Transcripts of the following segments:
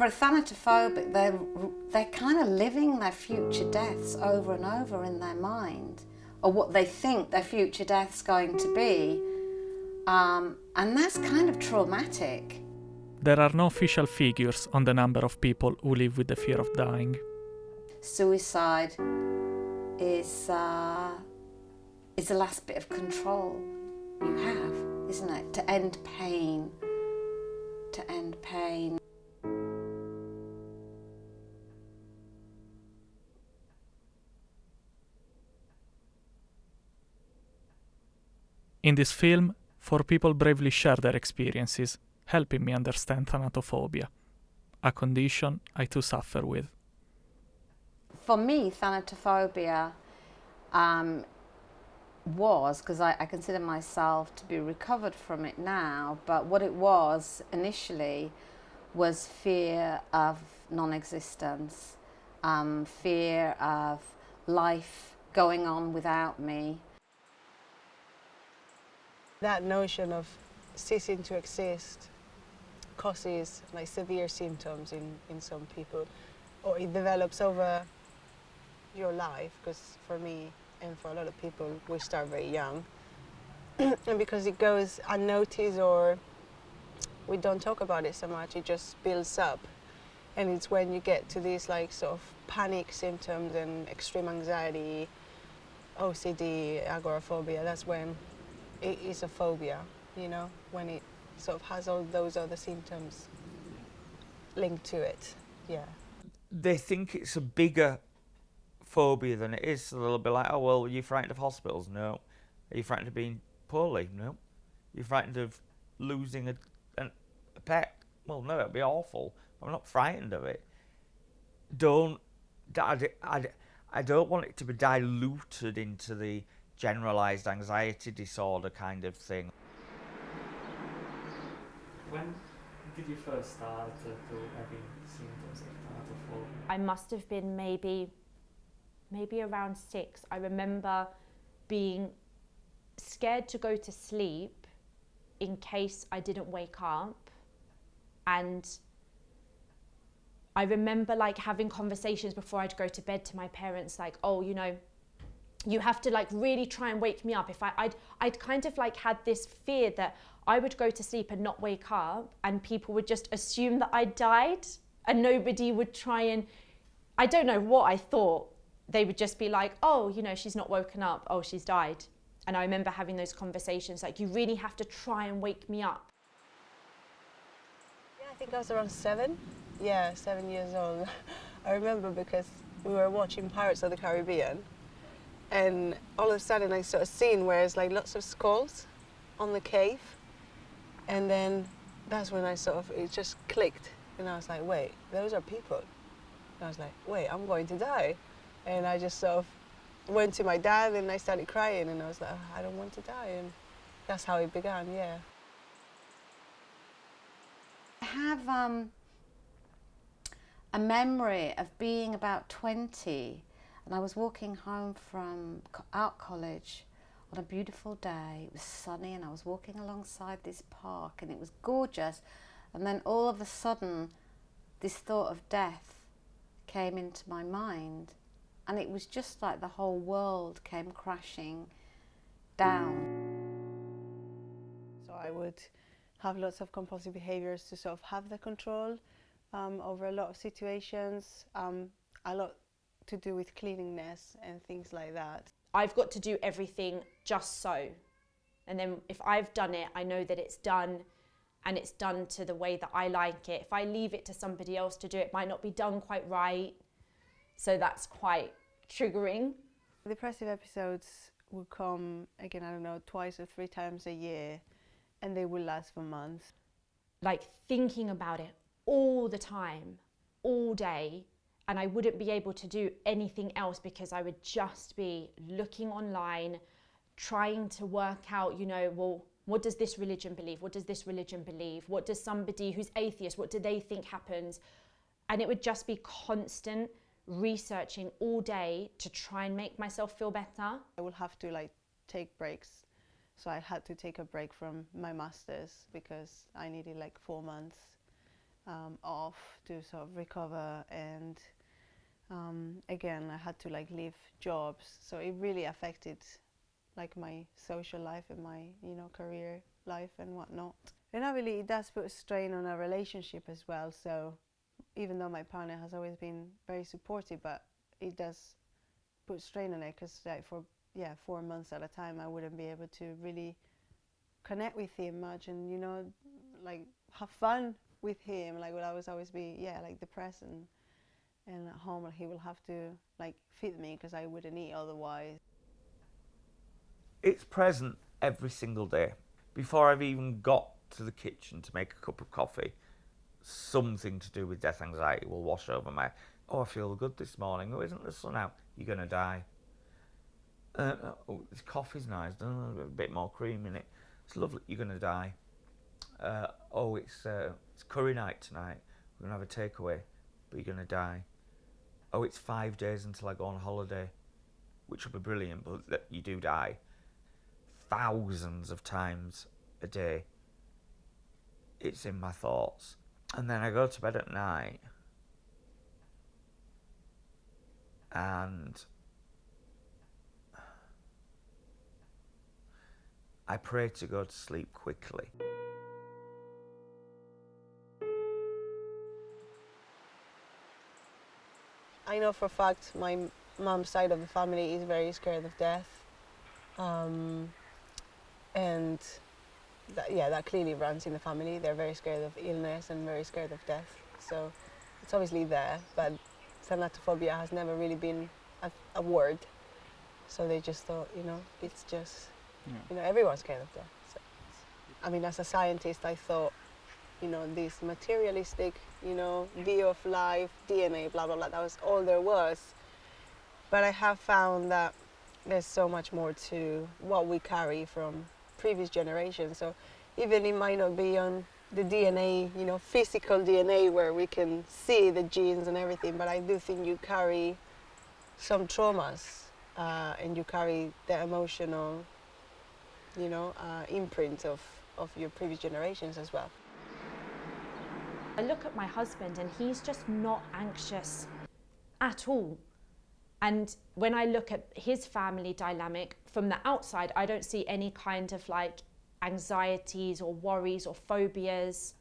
For a thanatophobic, they're kind of living their future deaths over and over in their mind, or what they think their future death's going to be, and that's kind of traumatic. There are no official figures on the number of people who live with the fear of dying. Suicide is the last bit of control you have, isn't it? To end pain. To end pain. In this film, 4 people bravely share their experiences, helping me understand thanatophobia, a condition I too suffer with. For me, thanatophobia was, because I consider myself to be recovered from it now, but what it was initially was fear of non-existence, fear of life going on without me. That notion of ceasing to exist causes like severe symptoms in some people, or it develops over your life, because for me and for a lot of people we start very young and because it goes unnoticed or we don't talk about it so much, it just builds up, and it's when you get to these like sort of panic symptoms and extreme anxiety, OCD, agoraphobia, that's when it is a phobia, you know, when it sort of has all those other symptoms linked to it, yeah. They think it's a bigger phobia than it is, so they'll be like, oh, well, are you frightened of hospitals? No. Are you frightened of being poorly? No. You're frightened of losing a pet? Well, no, it'd be awful. I'm not frightened of it. I don't want it to be diluted into the generalised anxiety disorder kind of thing. When did you first start to having symptoms of thanatophobia? I must have been maybe around 6. I remember being scared to go to sleep in case I didn't wake up, and I remember like having conversations before I'd go to bed to my parents, like, oh, you know, you have to like really try and wake me up. If I'd kind of like had this fear that I would go to sleep and not wake up, and people would just assume that I died, and nobody would try and, I don't know what I thought. They would just be like, oh, you know, she's not woken up, oh, she's died. And I remember having those conversations, like, you really have to try and wake me up. Yeah, I think I was around 7. Yeah, 7 years old. I remember because we were watching Pirates of the Caribbean, and all of a sudden I saw a scene where it's like lots of skulls on the cave, and then that's when it just clicked, and I was like, wait, those are people. And I was like, wait, I'm going to die. And I just sort of went to my dad and I started crying, and I was like, oh, I don't want to die, and that's how it began, yeah. I have a memory of being about 20, and I was walking home from art college on a beautiful day. It was sunny, and I was walking alongside this park, and it was gorgeous, and then all of a sudden this thought of death came into my mind, and it was just like the whole world came crashing down. So I would have lots of compulsive behaviors to sort of have the control over a lot of situations, a lot to do with cleanliness and things like that. I've got to do everything just so. And then if I've done it, I know that it's done, and it's done to the way that I like it. If I leave it to somebody else to do it, it might not be done quite right. So that's quite triggering. Depressive episodes will come, again, I don't know, 2 or 3 times a year, and they will last for months. Like thinking about it all the time, all day, and I wouldn't be able to do anything else because I would just be looking online, trying to work out, you know, well, what does this religion believe? What does this religion believe? What does somebody who's atheist, what do they think happens? And it would just be constant researching all day to try and make myself feel better. I will have to like take breaks. So I had to take a break from my master's because I needed like 4 months off to sort of recover, and again I had to like leave jobs, so it really affected like my social life and my career life and whatnot. And obviously it does put a strain on our relationship as well, so even though my partner has always been very supportive, but it does put strain on it, because like for 4 months at a time I wouldn't be able to really connect with him much, and like have fun with him. Like will always be like depressed, and at home he will have to like feed me because I wouldn't eat otherwise. It's present every single day. Before I've even got to the kitchen to make a cup of coffee, something to do with death anxiety will wash over my, I feel good this morning. Oh, isn't the sun out? You're going to die. This coffee's nice. A bit more cream in it. It's lovely. You're going to die. It's curry night tonight. We're going to have a takeaway, but you're going to die. Oh, it's 5 days until I go on holiday, which will be brilliant, but you do die. Thousands of times a day. It's in my thoughts. And then I go to bed at night and I pray to go to sleep quickly. I know for a fact my mom's side of the family is very scared of death, and that clearly runs in the family. They're very scared of illness and very scared of death, so it's obviously there, but thanatophobia has never really been a word, so they just thought, it's just, everyone's scared of death. So, I mean, as a scientist, I thought, this materialistic, view of life, DNA, blah, blah, blah, that was all there was. But I have found that there's so much more to what we carry from previous generations. So even it might not be on the DNA, physical DNA where we can see the genes and everything, but I do think you carry some traumas and you carry the emotional, imprint of your previous generations as well. I look at my husband and he's just not anxious at all. And when I look at his family dynamic from the outside, I don't see any kind of like anxieties or worries or phobias.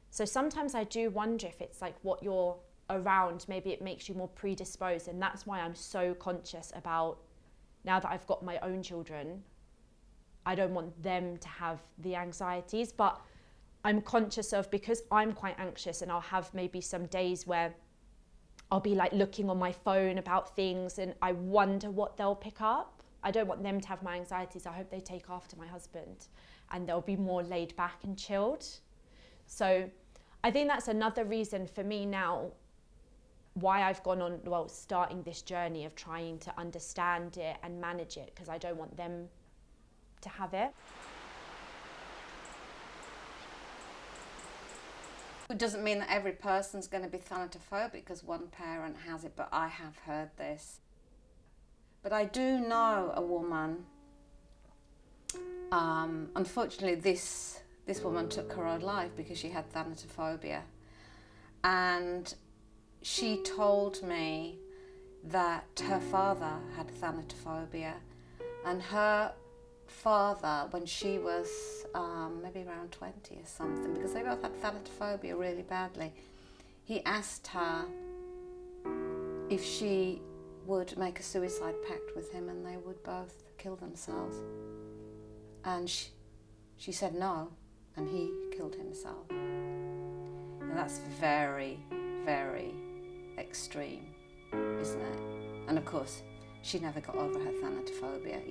So sometimes I do wonder if it's like what you're around, maybe it makes you more predisposed. And that's why I'm so conscious about, now that I've got my own children, I don't want them to have the anxieties, but I'm conscious of, because I'm quite anxious and I'll have maybe some days where I'll be like looking on my phone about things and I wonder what they'll pick up. I don't want them to have my anxieties. I hope they take after my husband and they'll be more laid back and chilled. So I think that's another reason for me now why I've gone on, starting this journey of trying to understand it and manage it, because I don't want them to have it. It doesn't mean that every person's going to be thanatophobic because one parent has it, but I have heard this. But I do know a woman, unfortunately this woman took her own life because she had thanatophobia. And she told me that her father had thanatophobia, and her father, when she was maybe around 20 or something, because they both had thanatophobia really badly, he asked her if she would make a suicide pact with him and they would both kill themselves. And she said no, and he killed himself. And that's very, very extreme, isn't it? And of course, she never got over her thanatophobia,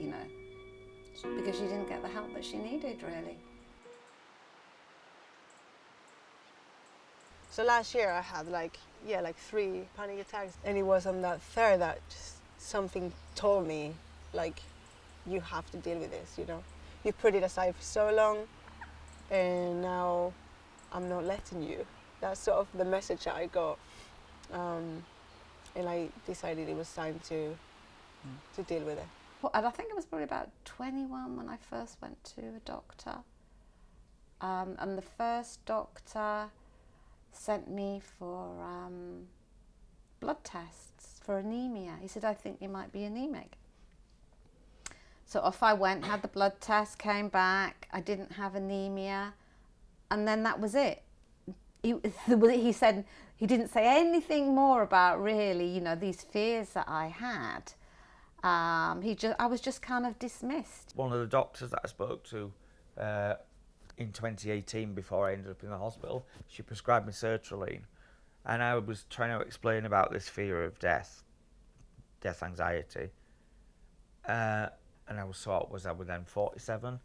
because she didn't get the help that she needed, really. So last year I had like 3 panic attacks, and it was on that third that just something told me, like, you have to deal with this, You put it aside for so long, and now I'm not letting you. That's sort of the message that I got, and I decided it was time to deal with it. And I think it was probably about 21 when I first went to a doctor. And the first doctor sent me for blood tests for anemia. He said, I think you might be anemic. So off I went, had the blood test, came back, I didn't have anemia, and then that was it. He said, he didn't say anything more about really, you know, these fears that I had. I was just kind of dismissed. One of the doctors that I spoke to in 2018, before I ended up in the hospital, she prescribed me sertraline, and I was trying to explain about this fear of death anxiety, and I was then 47.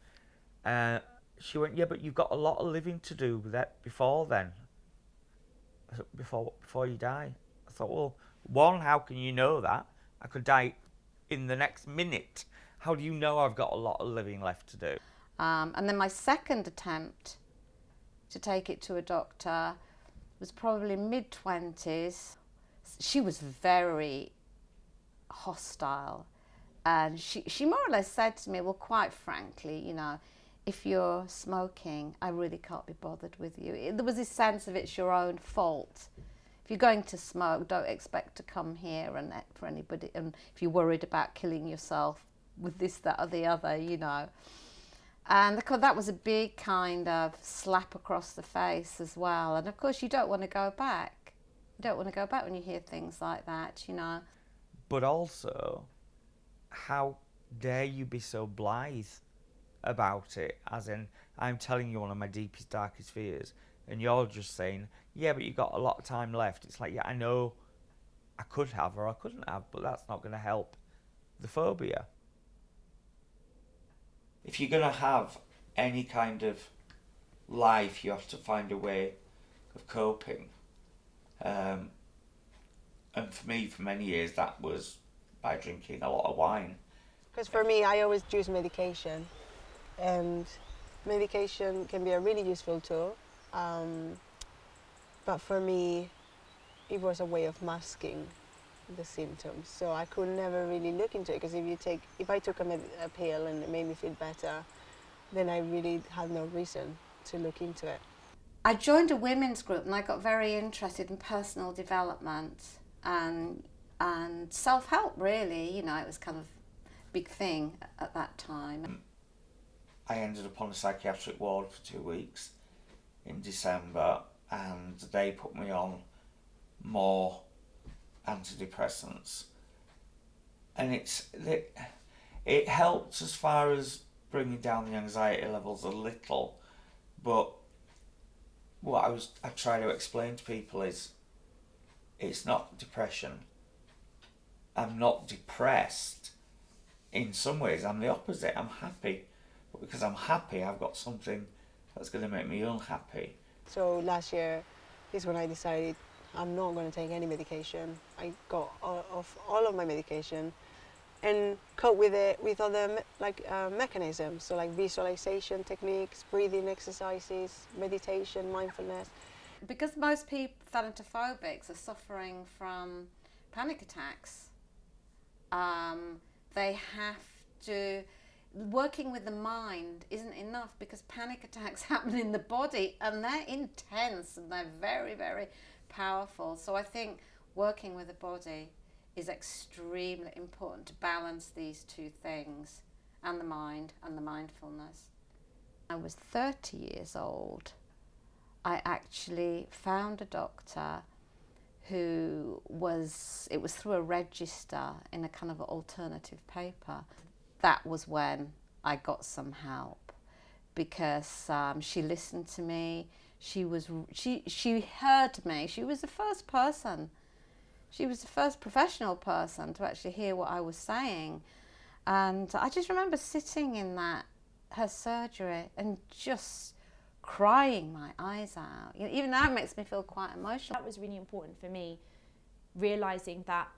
She went, yeah, but you've got a lot of living to do with that before then. Before you die. I thought, well, one, how can you know that? I could die in the next minute. How do you know I've got a lot of living left to do? And then my second attempt to take it to a doctor was probably mid-20s. She was very hostile, and she more or less said to me, well, quite frankly, you know, if you're smoking, I really can't be bothered with you. There was this sense of it's your own fault. If you're going to smoke, don't expect to come here and for anybody. And if you're worried about killing yourself with this, that, or the other, you know. And that was a big kind of slap across the face as well. And of course, you don't want to go back. You don't want to go back when you hear things like that, you know. But also, how dare you be so blithe about it? As in, I'm telling you one of my deepest, darkest fears, and you're just saying, yeah, but you've got a lot of time left. It's like, yeah, I know I could have or I couldn't have, but that's not going to help the phobia. If you're going to have any kind of life, you have to find a way of coping. And for me, for many years, that was by drinking a lot of wine. Because for me, I always use medication, and medication can be a really useful tool. But for me, it was a way of masking the symptoms. So I could never really look into it, because if I took a pill and it made me feel better, then I really had no reason to look into it. I joined a women's group, and I got very interested in personal development and self-help, really. You know, it was kind of a big thing at that time. I ended up on a psychiatric ward for 2 weeks in December, and they put me on more antidepressants, and it helped as far as bringing down the anxiety levels a little, but what I try to explain to people is it's not depression. I'm not depressed. In some ways, I'm the opposite. I'm happy, but because I'm happy, I've got something that's going to make me unhappy. So last year is when I decided I'm not going to take any medication. I got off all of my medication and cope with it with other mechanisms, so like visualization techniques, breathing exercises, meditation, mindfulness. Because most people, thanatophobics, are suffering from panic attacks, they have to, working with the mind isn't enough, because panic attacks happen in the body and they're intense and they're very, very powerful. So I think working with the body is extremely important to balance these two things, and the mind and the mindfulness. I was 30 years old. I actually found a doctor it was through a register in a kind of alternative paper. That was when I got some help, because she listened to me. She heard me. She was the first person. She was the first professional person to actually hear what I was saying. And I just remember sitting in her surgery and just crying my eyes out. You know, even now it makes me feel quite emotional. That was really important for me, realising that,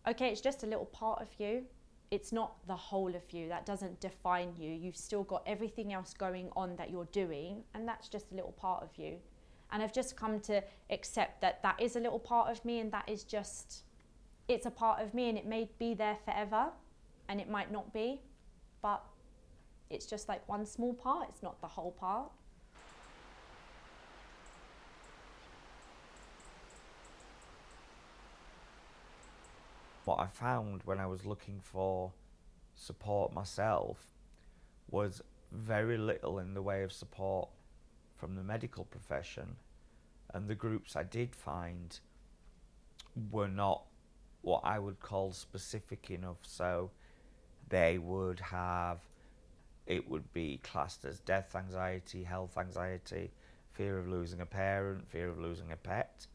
okay, it's just a little part of you. It's not the whole of you. That doesn't define you. You've still got everything else going on that you're doing, and that's just a little part of you. And I've just come to accept that that is a little part of me, and that is just, it's a part of me, and it may be there forever, and it might not be, but it's just like one small part. It's not the whole part. What I found when I was looking for support myself was very little in the way of support from the medical profession, and the groups I did find were not what I would call specific enough. So they would have, it would be classed as death anxiety, health anxiety, fear of losing a parent, fear of losing a pet,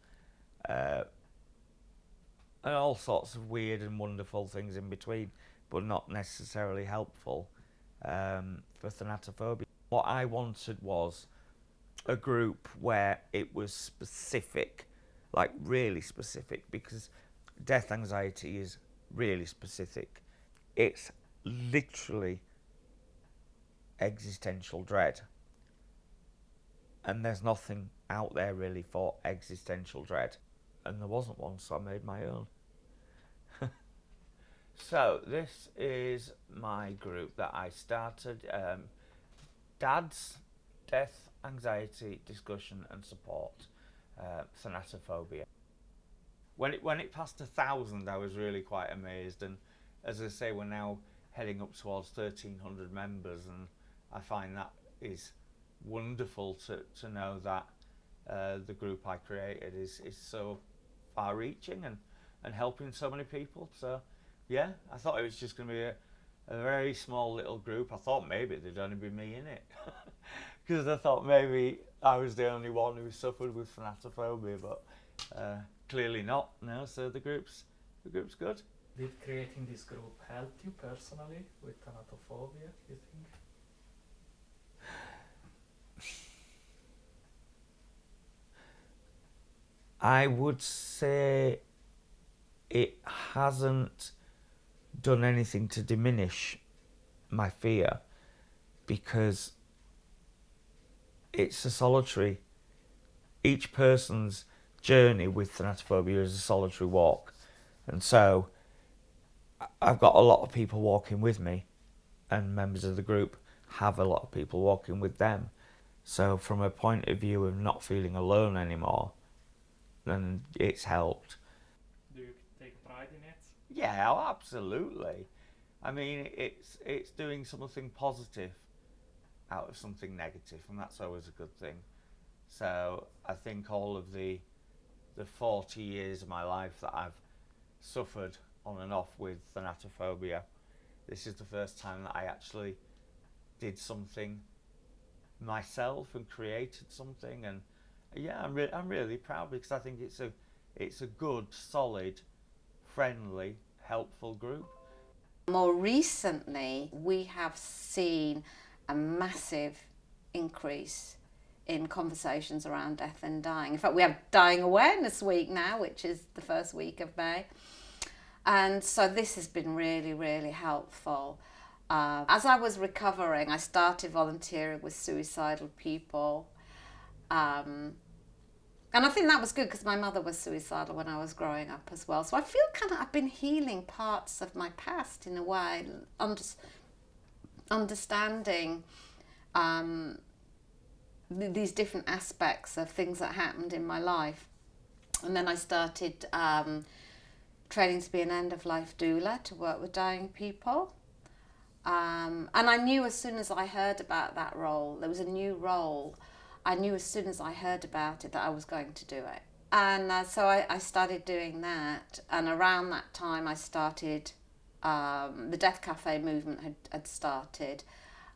and all sorts of weird and wonderful things in between, but not necessarily helpful for thanatophobia. What I wanted was a group where it was specific, like really specific, because death anxiety is really specific. It's literally existential dread, and there's nothing out there really for existential dread, and there wasn't one, so I made my own. So this is my group that I started, Dad's Death Anxiety Discussion and Support, Thanatophobia. When it passed 1,000, I was really quite amazed, and as I say, we're now heading up towards 1,300 members, and I find that is wonderful to know that the group I created is so far-reaching and helping so many people. So yeah, I thought it was just going to be a very small little group. I thought maybe there'd only be me in it, because I thought maybe I was the only one who suffered with thanatophobia, but clearly not. No, so the group's good. Did creating this group help you personally with thanatophobia, you think? I would say it hasn't done anything to diminish my fear, because it's a solitary, each person's journey with thanatophobia is a solitary walk, and so I've got a lot of people walking with me, and members of the group have a lot of people walking with them. So from a point of view of not feeling alone anymore, then it's helped. Do you take pride in it? Yeah, oh, absolutely. I mean, it's doing something positive out of something negative, and that's always a good thing. So I think all of the 40 years of my life that I've suffered on and off with thanatophobia, this is the first time that I actually did something myself and created something, and yeah, I'm really proud, because I think it's a good, solid, friendly, helpful group. More recently, we have seen a massive increase in conversations around death and dying. In fact, we have Dying Awareness Week now, which is the first week of May. And so this has been really, really helpful. As I was recovering, I started volunteering with suicidal people. And I think that was good, because my mother was suicidal when I was growing up as well. So I feel kind of I've been healing parts of my past in a way, understanding these different aspects of things that happened in my life. And then I started training to be an end-of-life doula, to work with dying people. And I knew as soon as I heard about that role, there was a new role, I knew as soon as I heard about it that I was going to do it. And so I started doing that, and around that time I started, the Death Cafe movement had started,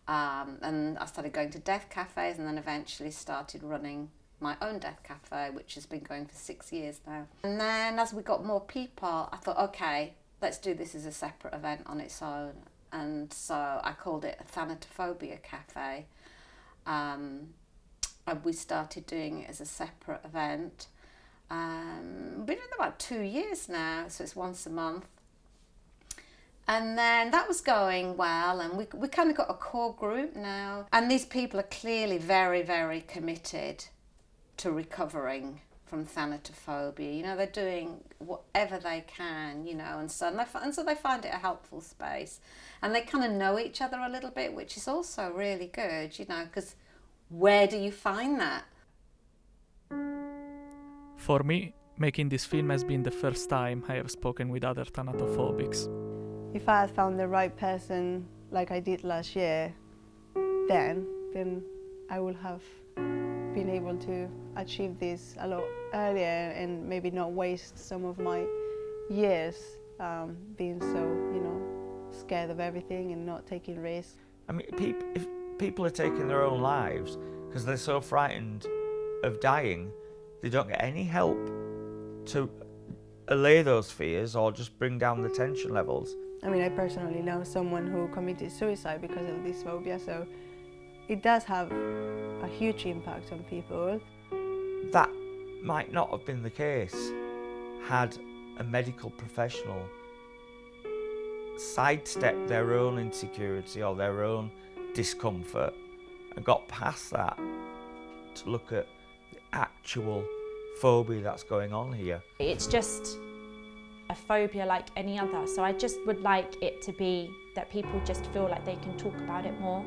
and I started going to death cafes, and then eventually started running my own death cafe, which has been going for 6 years now. And then as we got more people, I thought, okay, let's do this as a separate event on its own. And so I called it a Thanatophobia Cafe. And we started doing it as a separate event. Been in about 2 years now, so it's once a month. And then that was going well, and we kind of got a core group now. And these people are clearly very, very committed to recovering from thanatophobia. You know, they're doing whatever they can, you know, and so they find it a helpful space. And they kind of know each other a little bit, which is also really good, you know, because where do you find that? For me, Making this film has been the first time I have spoken with other thanatophobics. If I had found the right person like I did last year, then I would have been able to achieve this a lot earlier and maybe not waste some of my years being so, scared of everything and not taking risks. I mean, if people are taking their own lives because they're so frightened of dying, they don't get any help to allay those fears or just bring down the tension levels. I mean, I personally know someone who committed suicide because of this phobia, so it does have a huge impact on people. That might not have been the case had a medical professional sidestepped their own insecurity or their own discomfort and got past that to look at the actual phobia that's going on here. It's just a phobia like any other, so I just would like it to be that people just feel like they can talk about it more.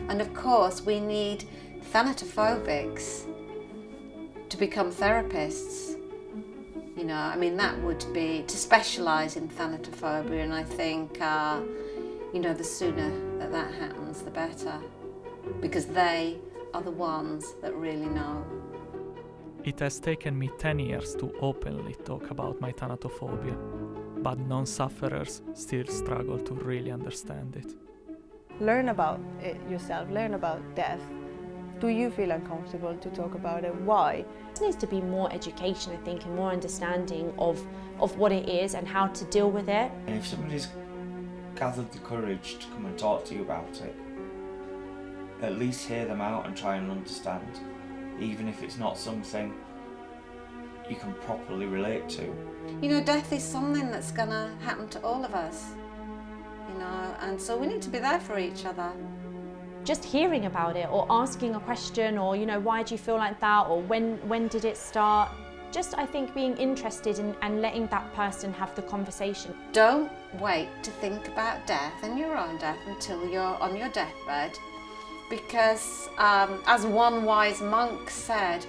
And of course we need thanatophobics to become therapists. I mean, that would be to specialise in thanatophobia, and I think the sooner that happens the better, because they are the ones that really know. It has taken me 10 years to openly talk about my thanatophobia, but non-sufferers still struggle to really understand it. Learn about it yourself, learn about death. Do you feel uncomfortable to talk about it? Why? There needs to be more education, I think, and more understanding of what it is and how to deal with it. And if somebody's gathered the courage to come and talk to you about it, at least hear them out and try and understand, even if it's not something you can properly relate to. Death is something that's going to happen to all of us, and so we need to be there for each other. Just hearing about it or asking a question or, why do you feel like that, or when did it start? Just, I think, being interested and letting that person have the conversation. Don't wait to think about death and your own death until you're on your deathbed, because as one wise monk said,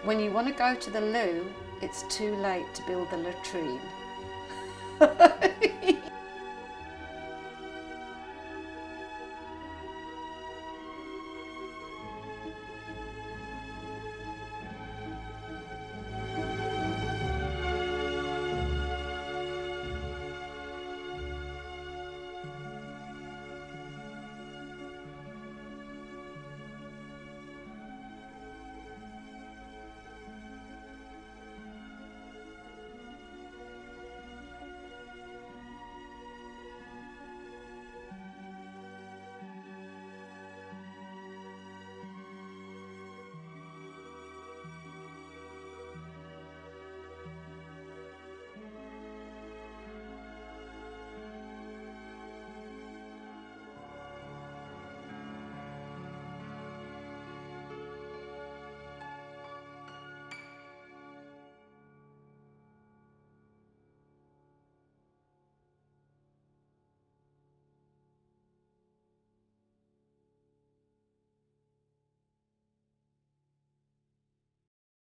when you want to go to the loo, it's too late to build the latrine.